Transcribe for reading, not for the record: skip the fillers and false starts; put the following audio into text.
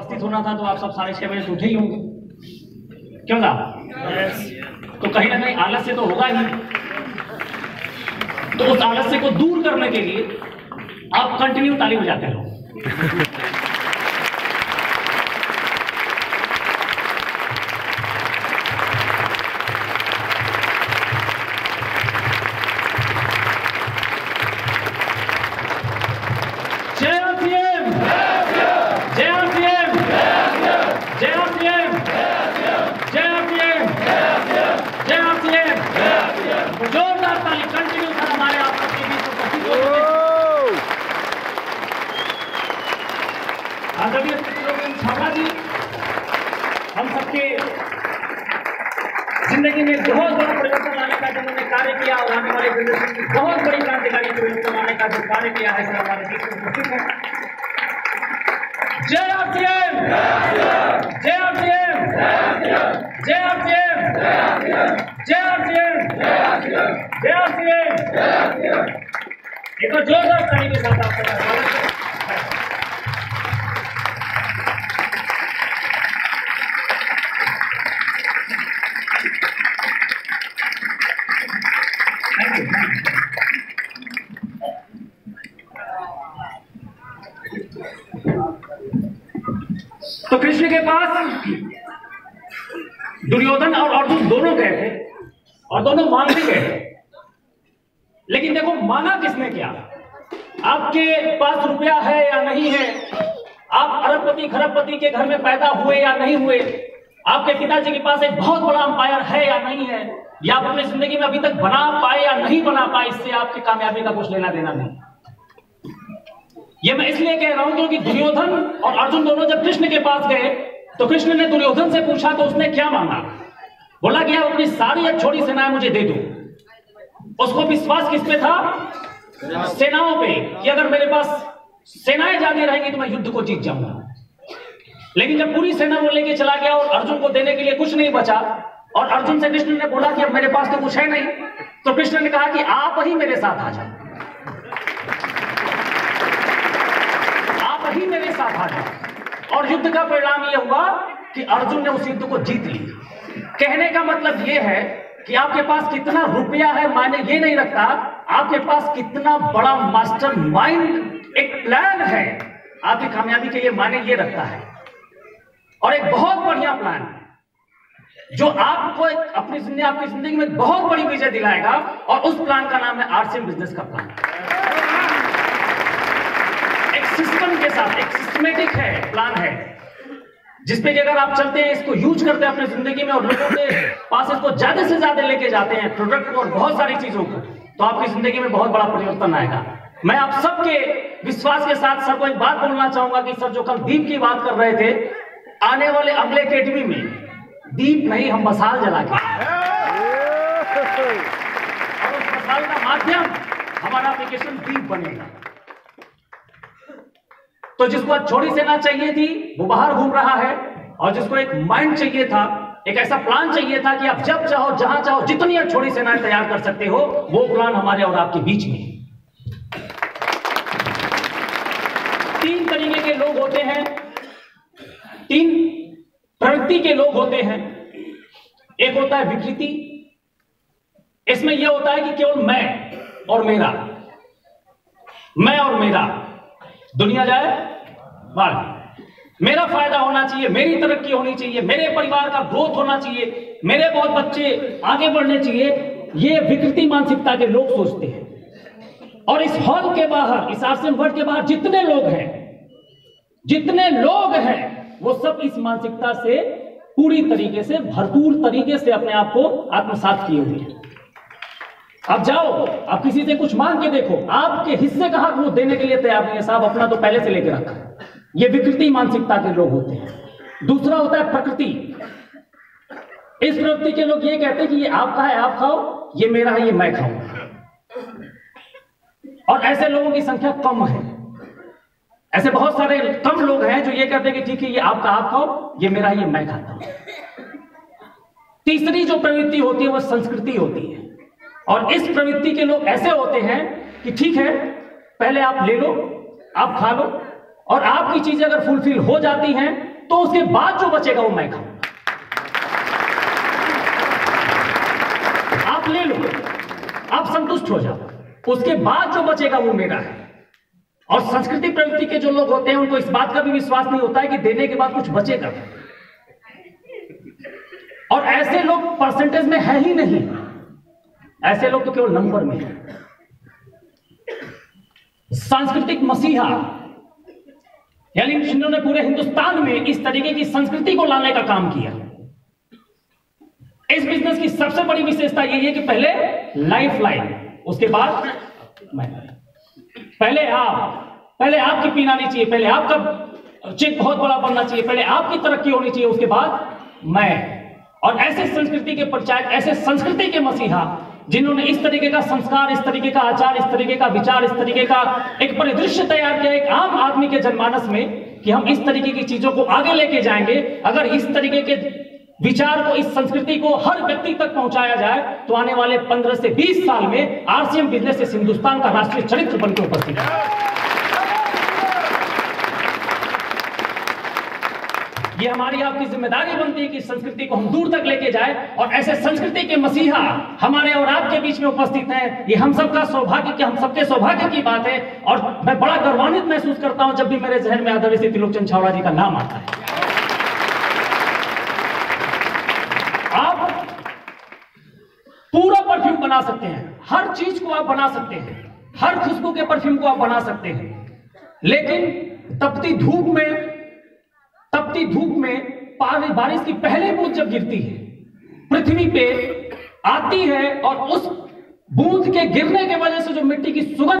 उपस्थित होना था तो आप सब 6:30 बजे तो उठे ही होंगे, क्यों साहब? तो कहीं ना कहीं आलस्य तो होगा ही। तो उस आलस्य को दूर करने के लिए आप कंटिन्यू ताली बजाते रहो। जोरदार ताली कंटिन्यू सर हमारे आप सबके बीच उपस्थित हो चुके हैं। आदरणीय छाबड़ा जी, हम सबके जिंदगी में बहुत बड़ा परिवर्तन लाने का जो उन्होंने कार्य किया और आने वाले जनरेशन की बहुत बड़ी क्रांतिकारी परिवर्तन लाने का जो कार्य किया है, सर हमारे बीच में उपस्थित है। जय आरसीएम, जय आरसीएम, जय आरसीएम, जय आरसीएम, जय आरसीएम। एक और जोरदार ताली के साथ आपका स्वागत है। तो कृष्ण के पास दुर्योधन और अर्जुन दोनों गए थे और दोनों मांगने गए थे, लेकिन देखो मांगा किसने क्या? आपके पास रुपया है या नहीं है, आप अरबपति खरबपति के घर में पैदा हुए या नहीं हुए, आपके पिताजी के पास एक बहुत बड़ा अंपायर है या नहीं है, या आप अपनी जिंदगी में अभी तक बना पाए या नहीं बना पाए, इससे आपकी कामयाबी का कुछ लेना देना नहीं। ये मैं इसलिए कह रहा हूं क्योंकि दुर्योधन और अर्जुन दोनों जब कृष्ण के पास गए तो कृष्ण ने दुर्योधन से पूछा तो उसने क्या मांगा? बोला कि आप अपनी सारी अछोड़ी सेनाएं मुझे दे दो। उसको विश्वास किस पे था? सेनाओं पे, कि अगर मेरे पास सेनाएं जागे रहेंगी तो मैं युद्ध को जीत जाऊंगा। लेकिन जब पूरी सेना वो लेके चला गया और अर्जुन को देने के लिए कुछ नहीं बचा और अर्जुन से कृष्ण ने बोला कि अब मेरे पास तो कुछ है नहीं, तो कृष्ण ने कहा कि आप ही मेरे साथ आ जाओ, ही मेरे साथ आ जाओ। और युद्ध का परिणाम यह हुआ कि अर्जुन ने उस युद्ध को जीत लिया। कहने का मतलब यह है कि आपके पास कितना रुपया है मायने ये नहीं रखता, आपके पास कितना बड़ा मास्टर माइंड एक प्लान है आपकी कामयाबी के लिए मायने ये रखता है। और एक बहुत बढ़िया प्लान जो आपको आपकी जिंदगी में बहुत बड़ी विजय दिलाएगा, और उस प्लान का नाम है आरसीएम बिजनेस का प्लान। सिस्टम के साथ एक सिस्टमेटिक है, प्लान है, जिसपे कि अगर आप चलते हैं, इसको यूज करते हैं अपनी जिंदगी में और लोगों के पास इसको ज्यादा से ज्यादा लेके जाते हैं प्रोडक्ट को और बहुत सारी चीजों को, तो आपकी जिंदगी में बहुत बड़ा परिवर्तन आएगा। मैं आप सबके विश्वास के साथ सर को एक बात बोलना चाहूंगा कि सर जो कल दीप की बात कर रहे थे, आने वाले अगले एकेडमी में दीप नहीं हम मसाल जला के, और उस मसाल का माध्यम हमारा एप्लीकेशन दीप बनेगा। तो जिसको छोड़ी सेना चाहिए थी वो बाहर घूम रहा है, और जिसको एक माइंड चाहिए था, एक ऐसा प्लान चाहिए था कि आप जब चाहो जहां चाहो जितनी छोड़ी सेनाएं तैयार कर सकते हो, वो प्लान हमारे और आपके बीच में है। 3 तरीके के लोग होते हैं, 3 प्रवृत्ति के लोग होते हैं। एक होता है विकृति, इसमें यह होता है कि केवल मैं और मेरा, मैं और मेरा, दुनिया जाए बाहर, मेरा फायदा होना चाहिए, मेरी तरक्की होनी चाहिए, मेरे परिवार का ग्रोथ होना चाहिए, मेरे बहुत बच्चे आगे बढ़ने चाहिए। ये विकृति मानसिकता के लोग सोचते हैं। और इस हॉल के बाहर, इस आरसीएम वर्ल्ड के बाहर जितने लोग हैं, वो सब इस मानसिकता से पूरी तरीके से, भरपूर तरीके से अपने आप को आत्मसात किए हुए हैं। अब जाओ, आप किसी से कुछ मांग के देखो, आपके हिस्से का हक वो देने के लिए तैयार नहीं है साहब, अपना तो पहले से लेके रखा है। ये विकृति मानसिकता के लोग होते हैं। दूसरा होता है प्रकृति। इस प्रवृत्ति के लोग ये कहते हैं कि ये आपका है आप खाओ, ये मेरा है ये मैं खाऊंगा। और ऐसे लोगों की संख्या कम है। ऐसे बहुत सारे कम लोग हैं जो ये कहते हैं कि ठीक है ये आपका आप खाओ, ये मेरा है ये मैं खाता हूं। तीसरी जो प्रवृत्ति होती है वो संस्कृति होती है। और इस प्रवृत्ति के लोग ऐसे होते हैं कि ठीक है पहले आप ले लो, आप खा लो, और आपकी चीजें अगर फुलफिल हो जाती हैं तो उसके बाद जो बचेगा वो मैं खाऊंगा। आप ले लो, आप संतुष्ट हो जाओ, उसके बाद जो बचेगा वो मेरा है। और संस्कृति प्रवृत्ति के जो लोग होते हैं उनको इस बात का भी विश्वास नहीं होता है कि देने के बाद कुछ बचेगा, और ऐसे लोग परसेंटेज में है ही नहीं, ऐसे लोग तो केवल नंबर में है। सांस्कृतिक मसीहा यानी जिन्होंने पूरे हिंदुस्तान में इस तरीके की संस्कृति को लाने का काम किया। इस बिजनेस की सबसे बड़ी विशेषता यही है कि पहले लाइफ लाइन, उसके बाद मैं। पहले आपकी पीना नहीं चाहिए, पहले आपका चेक बहुत बड़ा बनना चाहिए, पहले आपकी तरक्की होनी चाहिए, उसके बाद मैं। और ऐसे संस्कृति के प्रचारक, ऐसे संस्कृति के मसीहा जिन्होंने इस तरीके का संस्कार, इस तरीके का आचार, इस तरीके का विचार, इस तरीके का एक परिदृश्य तैयार किया एक आम आदमी के जनमानस में कि हम इस तरीके की चीजों को आगे लेके जाएंगे। अगर इस तरीके के विचार को, इस संस्कृति को हर व्यक्ति तक पहुंचाया जाए तो आने वाले 15 से 20 साल में आरसीएम बिजनेस हिंदुस्तान का राष्ट्रीय चरित्र बनकर उपस्थित है। ये हमारी आपकी जिम्मेदारी बनती है कि संस्कृति को हम दूर तक लेके जाए, और ऐसे संस्कृति के मसीहा हमारे और आपके बीच में उपस्थित हैं। ये हम सबका सौभाग्य, हम सबके सौभाग्य की बात है। और मैं बड़ा गौरवान्वित महसूस करता हूं जब भी मेरे जहन में आदरणीय श्री त्रिलोकचंद छाबड़ा जी का नाम आता है। आप पूरा परफ्यूम बना सकते हैं, हर चीज को आप बना सकते हैं, हर खुशबू के परफ्यूम को आप बना सकते हैं, लेकिन तपती धूप में बारिश की पहली बूंद जब गिरती है, पृथ्वी पे आती है, और उस बूंद के गिरने के वजह से जो मिट्टी की सुगंध